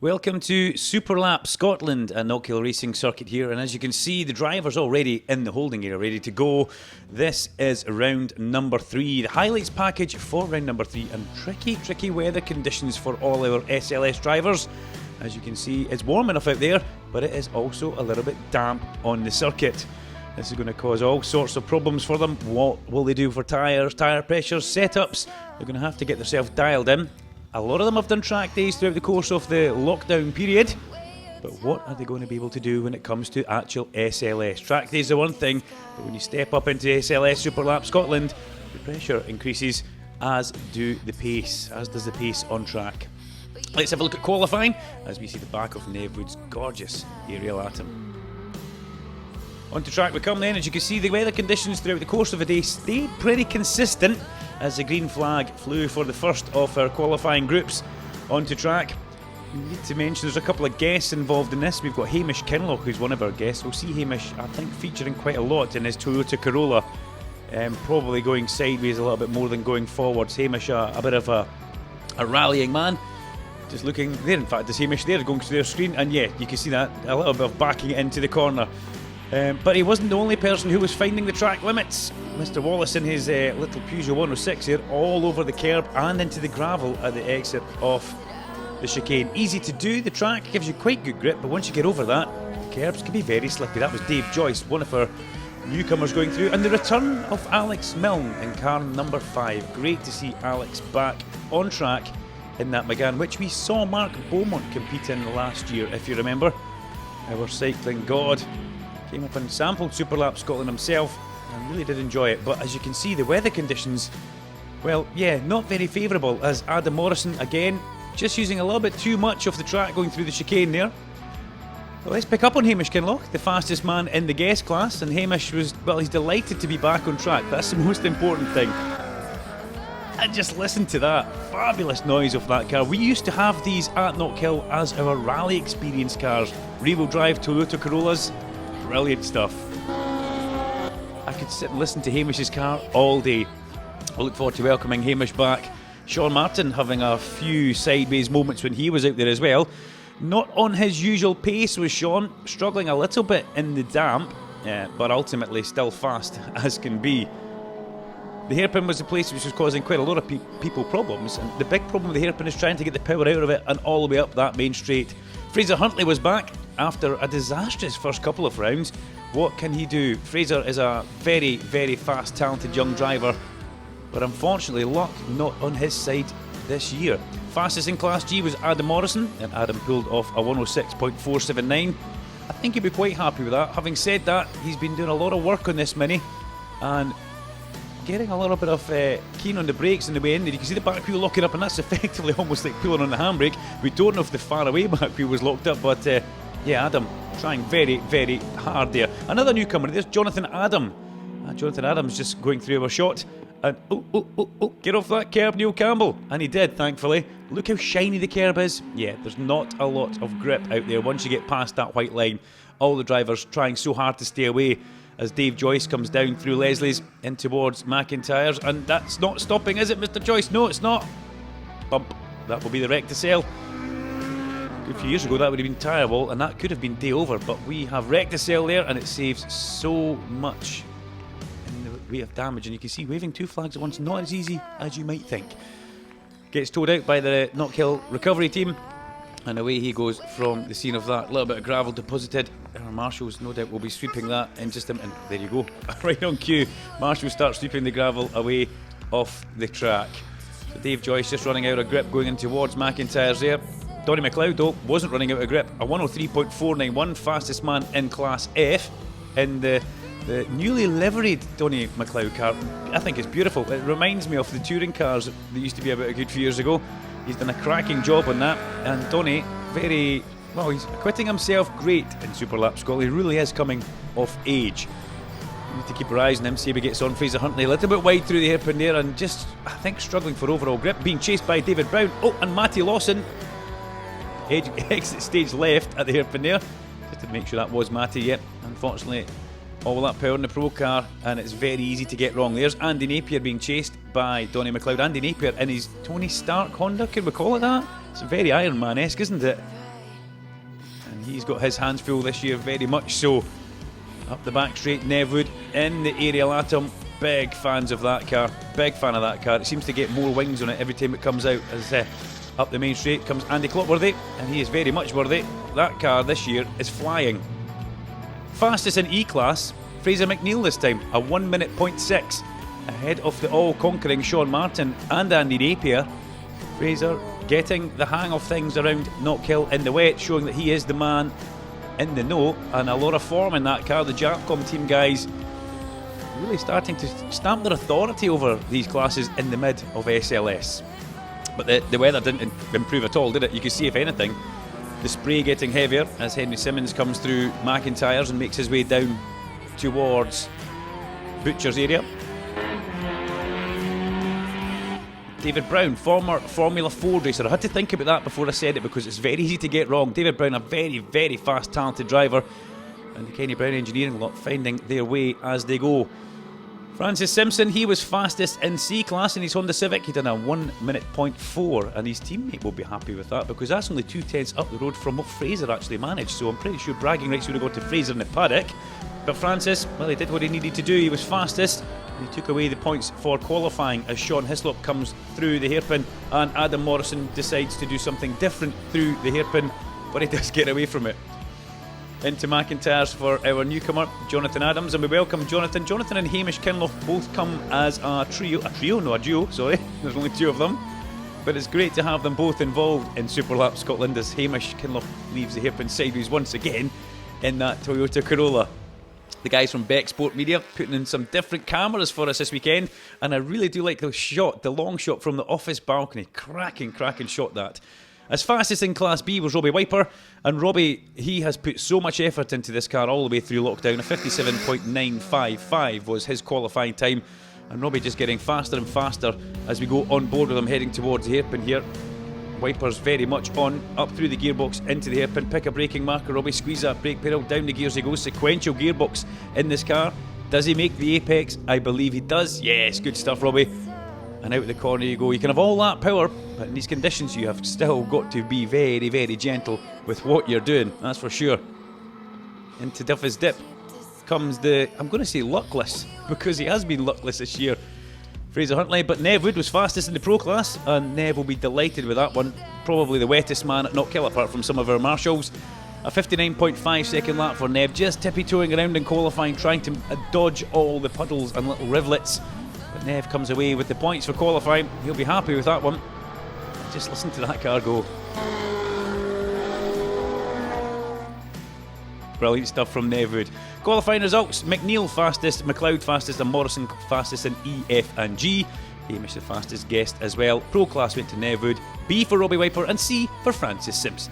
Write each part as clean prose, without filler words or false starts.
Welcome to Superlap Scotland, a Knockhill racing circuit here, and as you can see, the driver's already in the holding area, ready to go. This is round number 3, the highlights package for round number 3, and tricky weather conditions for all our SLS drivers. As you can see, it's warm enough out there, but it is also a little bit damp on the circuit. This is going to cause all sorts of problems for them. What will they do for tyres, tyre pressures, setups? They're going to have to get themselves dialed in. A lot of them have done track days throughout the course of the lockdown period, but what are they going to be able to do when it comes to actual SLS? Track days are one thing, but when you step up into SLS Superlap Scotland, the pressure increases, as does the pace on track. Let's have a look at qualifying as we see the back of Nevewood's gorgeous aerial atom. Onto track we come then. As you can see, the weather conditions throughout the course of the day stayed pretty consistent as the green flag flew for the first of our qualifying groups onto track. We need to mention there's a couple of guests involved in this. We've got Hamish Kinloch, who's one of our guests. We'll see Hamish, I think, featuring quite a lot in his Toyota Corolla, probably going sideways a little bit more than going forwards. Hamish, a bit of a rallying man. Just looking there, in fact, there's Hamish there going to their screen, and yeah, you can see that, a little bit of backing it into the corner. But he wasn't the only person who was finding the track limits. Mr. Wallace in his little Peugeot 106 here, all over the kerb and into the gravel at the exit of the chicane. Easy to do, the track gives you quite good grip, but once you get over that, the kerbs can be very slippy. That was Dave Joyce, one of our newcomers going through, and the return of Alex Milne in car number 5. Great to see Alex back on track in that Megane, which we saw Mark Beaumont compete in last year, if you remember. Our cycling god came up and sampled Superlap Scotland himself and really did enjoy it. But as you can see, the weather conditions, well, yeah, not very favourable, as Adam Morrison, again, just using a little bit too much of the track going through the chicane there. Well, let's pick up on Hamish Kinloch, the fastest man in the guest class, and Hamish was, well, he's delighted to be back on track. That's the most important thing. And just listen to that fabulous noise of that car. We used to have these at Knockhill as our rally experience cars. Rear-wheel drive Toyota Corollas. Brilliant stuff. I could sit and listen to Hamish's car all day. I look forward to welcoming Hamish back. Sean Martin having a few sideways moments when he was out there as well. Not on his usual pace was Sean, struggling a little bit in the damp, but ultimately still fast as can be. The hairpin was the place which was causing quite a lot of people problems, and the big problem with the hairpin is trying to get the power out of it and all the way up that main straight. Fraser Huntley was back after a disastrous first couple of rounds. What can he do? Fraser is a very fast, talented young driver, but unfortunately luck not on his side this year. Fastest in Class G was Adam Morrison, and Adam pulled off a 106.479. I think he'd be quite happy with that. Having said that, he's been doing a lot of work on this Mini and getting a little bit of keen on the brakes on the way in there. You can see the back wheel locking up, and that's effectively almost like pulling on the handbrake. We don't know if the far away back wheel was locked up, but yeah, Adam trying very hard there. Another newcomer, there's Jonathan Adam. Jonathan Adam's just going through our shot, and oh, get off that kerb, Neil Campbell. And he did, thankfully. Look how shiny the kerb is. Yeah, there's not a lot of grip out there once you get past that white line. All the drivers trying so hard to stay away as Dave Joyce comes down through Leslie's in towards McIntyre's, and that's not stopping, is it, Mr. Joyce? No, it's not. Bump. That will be the wreck to sell. A good few years ago that would have been tyre-wall, and that could have been day over, but we have wrecked to sell there, and it saves so much in the way of damage. And you can see waving two flags at once, not as easy as you might think. Gets towed out by the Knockhill recovery team, and away he goes from the scene of that little bit of gravel deposited. Our marshals no doubt will be sweeping that in just a minute. There you go, right on cue. Marshals start sweeping the gravel away off the track. So Dave Joyce just running out of grip going in towards McIntyre's there. Donny McLeod though wasn't running out of grip. A 103.491, fastest man in Class F in the newly liveried Donny McLeod car. I think it's beautiful. It reminds me of the touring cars that used to be about a good few years ago. He's done a cracking job on that, and Donny, he's acquitting himself great in Superlap Scotland. He really is coming of age. We need to keep our eyes on him, see if he gets on. Fraser Huntley a little bit wide through the hairpin there, and just, I think, struggling for overall grip. Being chased by David Brown. Oh, and Matty Lawson. Exit stage left at the hairpin there. Just to make sure that was Matty, yep. Unfortunately, all that power in the pro car, and it's very easy to get wrong. There's Andy Napier being chased by Donny McLeod. Andy Napier in his Tony Stark Honda, can we call it that? It's very Iron Man-esque, isn't it? He's got his hands full this year, very much so. Up the back straight, Nevwood in the aerial atom. Big fans of that car. Big fan of that car. It seems to get more wings on it every time it comes out. As up the main straight comes Andy Clotworthy, and he is very much worthy. That car this year is flying. Fastest in E-Class, Fraser McNeil this time, a 1 minute .6, ahead of the all-conquering Sean Martin and Andy Napier. Fraser getting the hang of things around Knockhill in the wet, showing that he is the man in the know, and a lot of form in that car. The Japcom team guys really starting to stamp their authority over these classes in the mid of SLS. But the weather didn't improve at all, did it? You can see, if anything, the spray getting heavier as Henry Simmons comes through McIntyre's and makes his way down towards Butcher's area. David Brown, former Formula 4 racer. I had to think about that before I said it because it's very easy to get wrong. David Brown, a very, very fast, talented driver. And the Kenny Brown engineering lot finding their way as they go. Francis Simpson, he was fastest in C-Class in his Honda Civic. He done a 1 minute .4, and his teammate will be happy with that because that's only 2/10 up the road from what Fraser actually managed. So I'm pretty sure bragging rights would have gone to Fraser in the paddock. But Francis, well, he did what he needed to do. He was fastest. He took away the points for qualifying as Sean Hislop comes through the hairpin and Adam Morrison decides to do something different through the hairpin, but he does get away from it. Into McIntyre's for our newcomer, Jonathan Adams, and we welcome Jonathan. Jonathan and Hamish Kinloch both come as a duo, sorry, there's only two of them. But it's great to have them both involved in Superlap Scotland as Hamish Kinloch leaves the hairpin sideways once again in that Toyota Corolla. The guys from Beck Sport Media putting in some different cameras for us this weekend, and I really do like the shot, the long shot from the office balcony. Cracking shot that. As fastest in Class B was Robbie Wiper, and Robbie, he has put so much effort into this car all the way through lockdown. A 57.955 was his qualifying time, and Robbie just getting faster and faster as we go on board with him heading towards the hairpin here. Wipers very much on, up through the gearbox into the hairpin, pick a braking marker, Robbie squeeze that brake pedal, down the gears he goes, sequential gearbox in this car. Does he make the apex? I believe he does. Yes, good stuff, Robbie. And out the corner you go. You can have all that power, but in these conditions you have still got to be very, very gentle with what you're doing, that's for sure. Into Duffy's Dip comes the, I'm going to say luckless, because he has been luckless this year, Fraser Huntley. But Nev Wood was fastest in the Pro class, and Nev will be delighted with that one. Probably the wettest man at Knockhill apart from some of our marshals. A 59.5 second lap for Nev, just tippy-toeing around in qualifying, trying to dodge all the puddles and little rivulets. But Nev comes away with the points for qualifying. He'll be happy with that one. Just listen to that car go. Brilliant stuff from Nev Wood. Qualifying results: McNeil fastest, McLeod fastest, and Morrison fastest in E, F and G. Hamish the fastest guest as well. Pro class went to Nev Wood, B for Robbie Wiper, and C for Francis Simpson.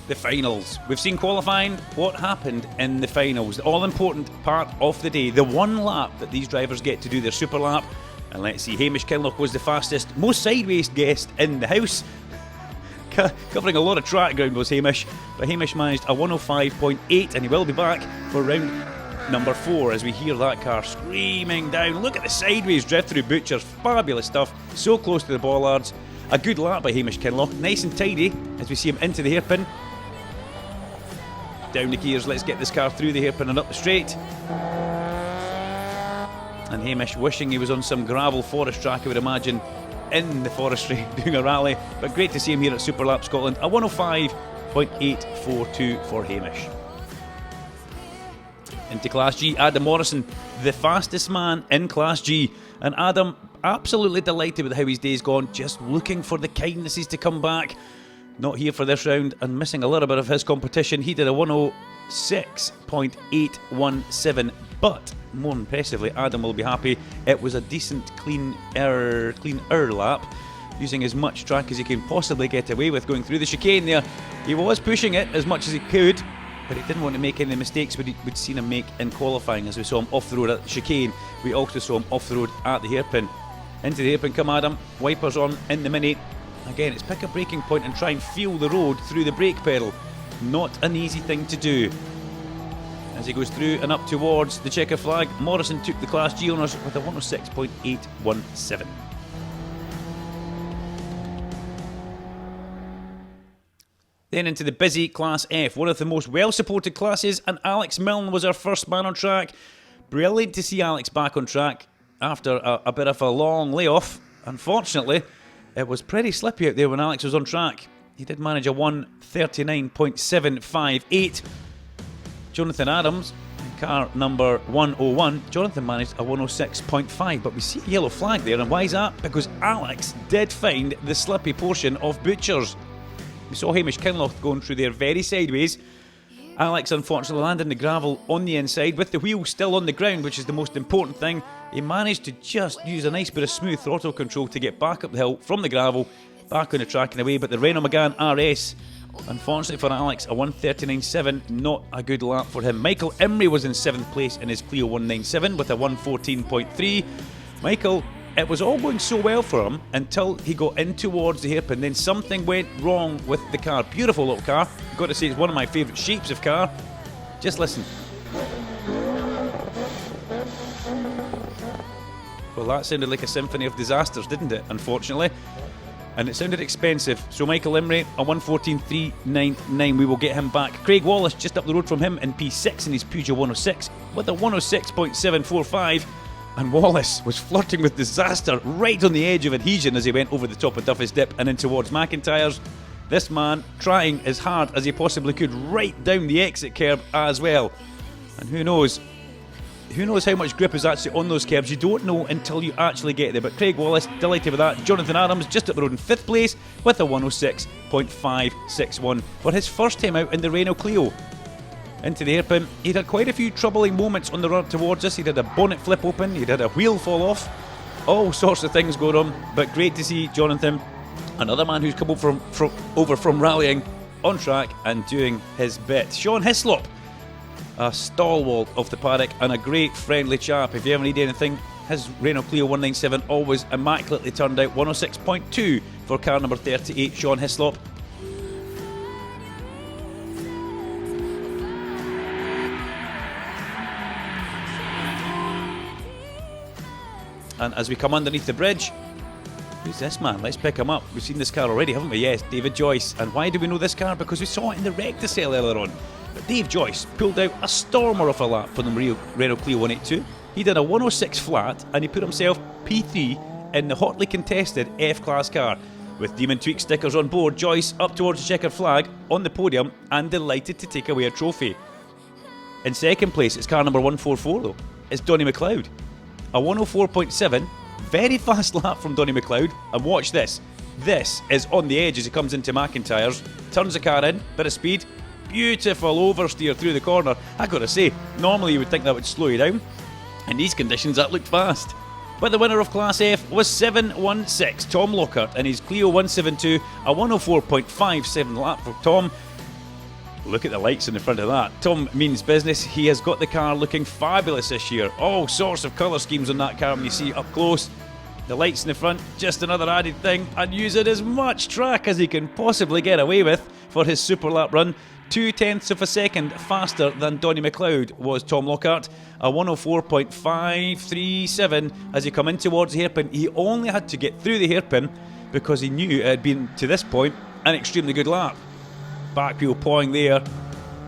The finals. We've seen qualifying. What happened in the finals? The all-important part of the day. The one lap that these drivers get to do their super lap. And let's see, Hamish Kinloch was the fastest, most sideways guest in the house. Covering a lot of track ground was Hamish. But Hamish managed a 105.8, and he will be back for round number 4 as we hear that car screaming down. Look at the sideways drift through Butcher's. Fabulous stuff. So close to the bollards. A good lap by Hamish Kinloch. Nice and tidy as we see him into the hairpin. Down the gears, let's get this car through the hairpin and up the straight. And Hamish wishing he was on some gravel forest track, I would imagine, in the forestry doing a rally. But great to see him here at Superlap Scotland. A 105.842 for Hamish. Into Class G, Adam Morrison, the fastest man in Class G. And Adam, absolutely delighted with how his day's gone, just looking for the kindnesses to come back. Not here for this round and missing a little bit of his competition. He did a 106.817, but more impressively, Adam will be happy. It was a decent, cleaner lap, using as much track as he can possibly get away with going through the chicane there. He was pushing it as much as he could, but he didn't want to make any mistakes we'd seen him make in qualifying, as we saw him off the road at the chicane. We also saw him off the road at the hairpin. Into the hairpin come Adam, wipers on in the Mini. Again, it's pick a braking point and try and feel the road through the brake pedal. Not an easy thing to do. As he goes through and up towards the checker flag, Morrison took the Class G honours with a 106.817. Then into the busy Class F, one of the most well-supported classes, and Alex Milne was our first man on track. Brilliant to see Alex back on track after a bit of a long layoff. Unfortunately, it was pretty slippy out there when Alex was on track. He did manage a 1:39.758. Jonathan Adams, in car number 101, Jonathan managed a 106.5, but we see a yellow flag there, and why is that? Because Alex did find the slippy portion of Butchers. We saw Hamish Kinloch going through there very sideways. Alex unfortunately landed in the gravel on the inside with the wheel still on the ground, which is the most important thing. He managed to just use a nice bit of smooth throttle control to get back up the hill from the gravel, back on the track and away. But the Renault Megane RS, unfortunately for Alex, a 1:39.7, not a good lap for him. Michael Imrie was in 7th place in his Clio 197 with a 1:14.3. Michael, it was all going so well for him until he got in towards the hairpin. Then something went wrong with the car. Beautiful little car. I've got to say, it's one of my favourite shapes of car. Just listen. Well, that sounded like a symphony of disasters, didn't it? Unfortunately. And it sounded expensive. So Michael Imrie, a 1:14.399. We will get him back. Craig Wallace, just up the road from him in P6 in his Peugeot 106 with a 106.745. And Wallace was flirting with disaster right on the edge of adhesion as he went over the top of Duffy's Dip and in towards McIntyre's. This man trying as hard as he possibly could right down the exit curb as well. And who knows how much grip is actually on those curbs. You don't know until you actually get there. But Craig Wallace, delighted with that. Jonathan Adams, just up the road in 5th place with a 106.561 for his first time out in the Renault Clio. Into the hairpin, he'd had quite a few troubling moments on the run towards us. He'd had a bonnet flip open, he'd had a wheel fall off, all sorts of things going on. But great to see Jonathan, another man who's come over from rallying, on track and doing his bit. Sean Hislop, a stalwart of the paddock and a great friendly chap. If you ever need anything, his Renault Clio 197 always immaculately turned out. 106.2 for car number 38, Sean Hislop. And as we come underneath the bridge, who's this man? Let's pick him up. We've seen this car already, haven't we? Yes, David Joyce. And why do we know this car? Because we saw it in the Recticel earlier on. But Dave Joyce pulled out a stormer of a lap for the Renault Clio 182. He did a 106 flat and he put himself P3 in the hotly contested F-Class car. With Demon Tweak stickers on board, Joyce up towards the checkered flag on the podium and delighted to take away a trophy. In second place, it's car number 144 though. It's Donny McLeod. A 104.7, very fast lap from Donny McLeod, and watch this. This is on the edge as he comes into McIntyre's, turns the car in, bit of speed, beautiful oversteer through the corner. I gotta say, normally you would think that would slow you down. In these conditions, that looked fast. But the winner of Class F was 716, Tom Lockhart, in his Clio 172, a 104.57 lap for Tom. Look at the lights in the front of that. Tom means business. He has got the car looking fabulous this year. All sorts of colour schemes on that car when you see it up close. The lights in the front, just another added thing, and using as much track as he can possibly get away with for his super lap run. 0.2 of a second faster than Donny McLeod was Tom Lockhart. A 104.537 as he come in towards the hairpin. He only had to get through the hairpin because he knew it had been, to this point, an extremely good lap. Back wheel pawing there.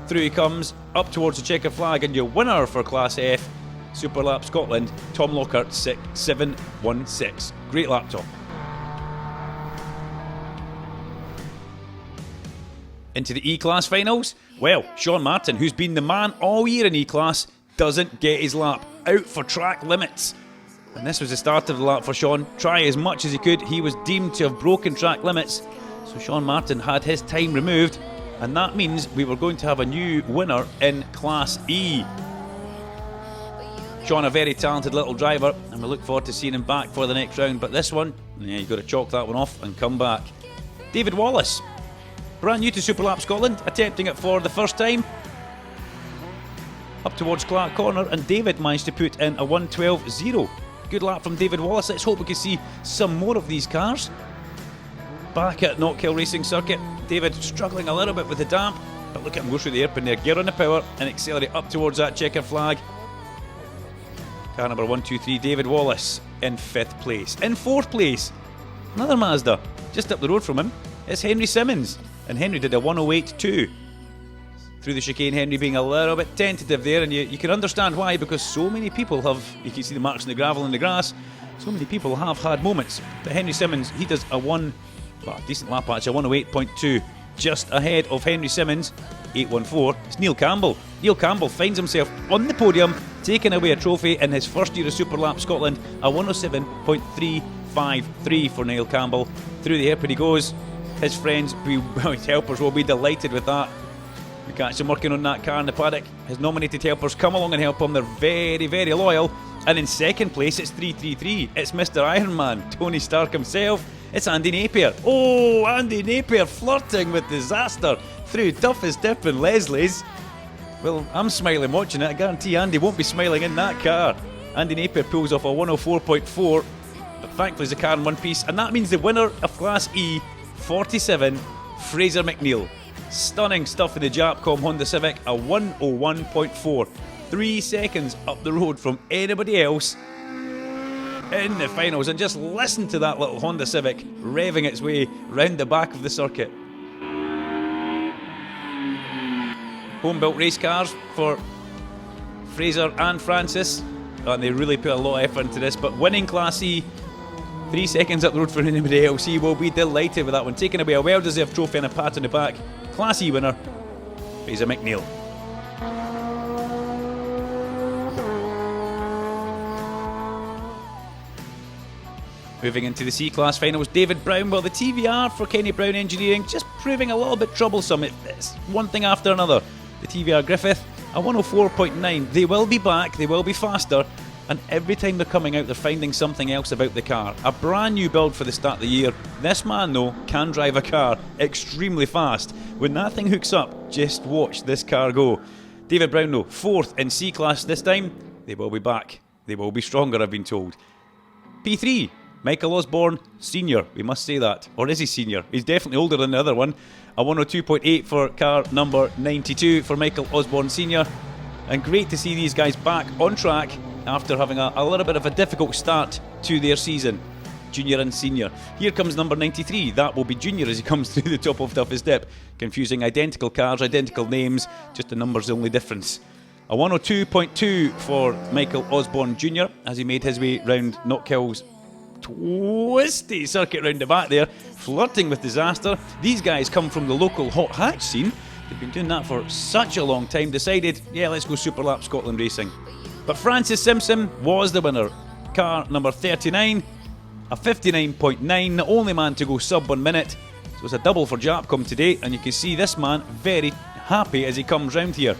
Through he comes, up towards the checker flag, and your winner for Class F, Super Lap Scotland, Tom Lockhart, 716. Great lap, Tom. Into the E-Class finals. Well, Sean Martin, who's been the man all year in E-Class, doesn't get his lap. Out for track limits. And this was the start of the lap for Sean. Try as much as he could. He was deemed to have broken track limits. So Sean Martin had his time removed. And that means we were going to have a new winner in Class E. Sean, a very talented little driver, and we look forward to seeing him back for the next round. But this one, yeah, you've got to chalk that one off and come back. David Wallace, brand new to Super Lap Scotland, attempting it for the first time. Up towards Clark Corner, and David managed to put in a 112.0. Good lap from David Wallace. Let's hope we can see some more of these cars. Back at Knockhill Racing Circuit, David struggling a little bit with the damp, but look at him go through the airpin there, gear on the power and accelerate up towards that checker flag. Car number 123, David Wallace in 5th place. In 4th place, another Mazda, just up the road from him, it's Henry Simmons, and Henry did a 108.2. Through the chicane, Henry being a little bit tentative there, and you can understand why, because so many people have, you can see the marks in the gravel and the grass, so many people have had moments. But Henry Simmons, he does a decent lap actually, a 108.2, just ahead of Henry Simmons, 814. It's Neil Campbell. Neil Campbell finds himself on the podium, taking away a trophy in his first year of Superlap Scotland, a 107.353 for Neil Campbell. Through the airport he goes. His friends, his helpers will be delighted with that. We catch him working on that car in the paddock. His nominated helpers come along and help him. They're very, very loyal. And in 2nd place, it's 333. It's Mr. Ironman, Tony Stark himself. It's Andy Napier. Oh, Andy Napier flirting with disaster through toughest dip in Leslie's. Well, I'm smiling watching it. I guarantee Andy won't be smiling in that car. Andy Napier pulls off a 104.4, but thankfully it's a car in one piece. And that means the winner of Class E, 47, Fraser McNeil. Stunning stuff in the Japcom Honda Civic, a 101.4. 3 seconds up the road from anybody else in the finals. And just listen to that little Honda Civic revving its way round the back of the circuit. Home-built race cars for Fraser and Francis, and they really put a lot of effort into this. But winning Class E, 3 seconds up the road for anybody else, he will be delighted with that one. Taking away a well-deserved trophy and a pat on the back. Class E winner, Fraser McNeil. Moving into the C-Class finals, David Brown. Well, the TVR for Kenny Brown Engineering just proving a little bit troublesome. It's one thing after another. The TVR Griffith, a 104.9. They will be back, they will be faster, and every time they're coming out, they're finding something else about the car. A brand new build for the start of the year. This man, though, can drive a car extremely fast. When that thing hooks up, just watch this car go. David Brown, though, 4th in C-Class this time. They will be back. They will be stronger, I've been told. P3. Michael Osborne, senior, we must say that. Or is he senior? He's definitely older than the other one. A 102.8 for car number 92 for Michael Osborne senior. And great to see these guys back on track after having a little bit of a difficult start to their season. Junior and senior. Here comes number 93. That will be junior as he comes through the top of toughest dip. Confusing identical cars, identical names, just the numbers the only difference. A 102.2 for Michael Osborne Jr. as he made his way round Knockhill's twisty circuit round the back there, flirting with disaster. These guys come from the local hot hatch scene. They've been doing that for such a long time. Decided, yeah, let's go Superlap Scotland racing. But Francis Simpson was the winner. Car number 39, a 59.9, the only man to go sub 1 minute. So it's a double for Japcom today, and you can see this man very happy as he comes round here.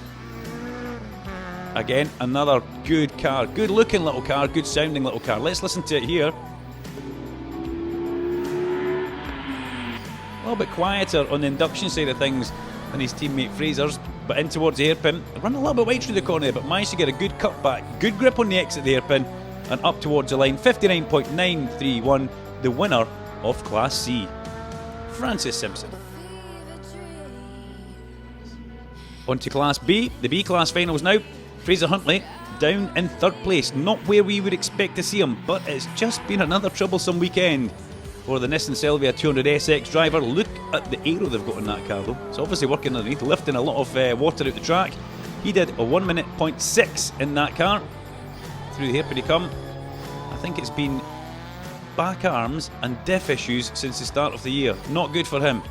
Again, another good car, good looking little car, good sounding little car. Let's listen to it here. A little bit quieter on the induction side of things than his teammate Fraser's, but in towards the hairpin. Run a little bit wide through the corner, but managed to get a good cutback, good grip on the exit of the hairpin, and up towards the line. 59.931, the winner of Class C, Francis Simpson. On to Class B, the B-Class finals now. Fraser Huntley down in 3rd place, not where we would expect to see him, but it's just been another troublesome weekend for the Nissan Silvia 200SX driver. Look at the aero they've got on that car though. It's obviously working underneath, lifting a lot of water out the track. He did a 1 minute 0.6 in that car. Through the hairpin he come. I think it's been back arms and diff issues since the start of the year. Not good for him.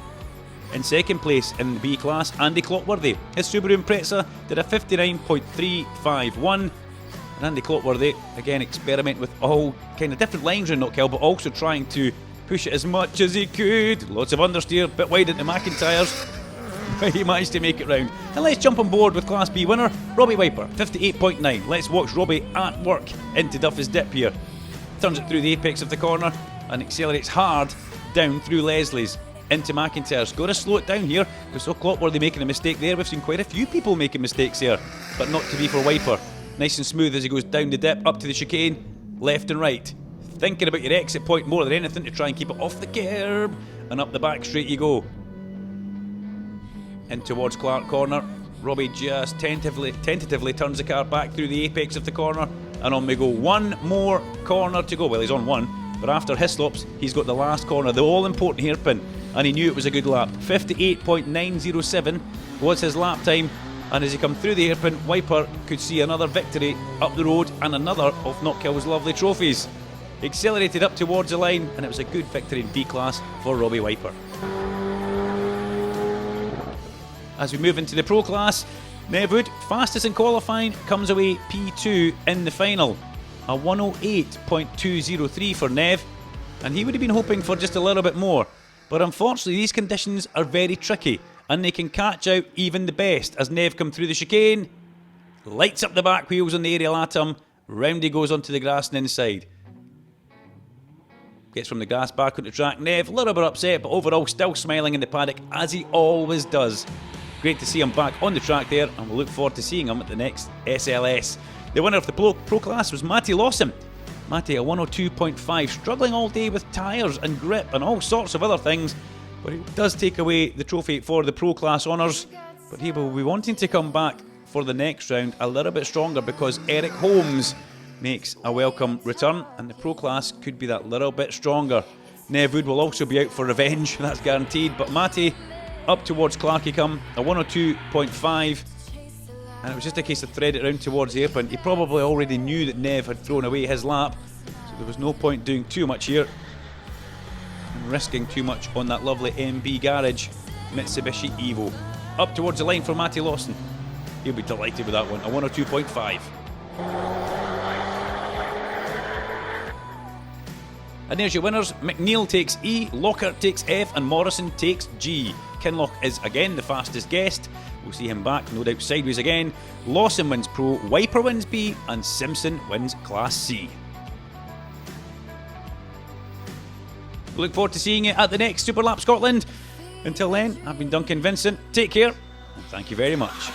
In 2nd place in the B class, Andy Clockworthy. His Subaru Impreza did a 59.351. And Andy Clockworthy, again, experiment with all kind of different lines around Knockhill, but also trying to push it as much as he could. Lots of understeer, bit wide into McIntyre's. But he managed to make it round. And let's jump on board with Class B winner, Robbie Wiper, 58.9. Let's watch Robbie at work into Duffy's Dip here. Turns it through the apex of the corner and accelerates hard down through Leslie's into McIntyre's. Got to slow it down here because so Clockworthy making a mistake there. We've seen quite a few people making mistakes here, but not to be for Wiper. Nice and smooth as he goes down the dip up to the chicane. left and right. Thinking about your exit point more than anything to try and keep it off the curb. And up the back straight you go. In towards Clark Corner. Robbie just tentatively turns the car back through the apex of the corner. And on we go. One more corner to go. Well, he's on one. But after Hislops, he's got the last corner, the all-important hairpin. And he knew it was a good lap. 58.907 was his lap time. And as he come through the hairpin, Wiper could see another victory up the road and another of Knockhill's lovely trophies. Accelerated up towards the line, and it was a good victory in D-Class for Robbie Wiper. As we move into the Pro Class, Nev Wood, fastest in qualifying, comes away P2 in the final. A 108.203 for Nev, and he would have been hoping for just a little bit more. But unfortunately, these conditions are very tricky, and they can catch out even the best. As Nev come through the chicane, lights up the back wheels on the aerial atom, round he goes onto the grass and inside. Gets from the grass back onto track. Nev, a little bit upset, but overall still smiling in the paddock, as he always does. Great to see him back on the track there, and we'll look forward to seeing him at the next SLS. The winner of the Pro Class was Matty Lawson. Matty, a 102.5, struggling all day with tyres and grip and all sorts of other things, but he does take away the trophy for the Pro Class honours. But he will be wanting to come back for the next round a little bit stronger, because Eric Holmes makes a welcome return, and the Pro Class could be that little bit stronger. Nev Wood will also be out for revenge, that's guaranteed, but Matty up towards Clark he come, a 102.5, and it was just a case of thread it round towards the hairpin. He probably already knew that Nev had thrown away his lap, so there was no point doing too much here and risking too much on that lovely MB Garage Mitsubishi Evo. Up towards the line for Matty Lawson. He'll be delighted with that one, a 102.5. And there's your winners. McNeil takes E, Lockhart takes F, and Morrison takes G. Kinloch is again the fastest guest. We'll see him back, no doubt, sideways again. Lawson wins Pro, Wiper wins B, and Simpson wins Class C. Look forward to seeing you at the next Superlap Scotland. Until then, I've been Duncan Vincent. Take care, and thank you very much.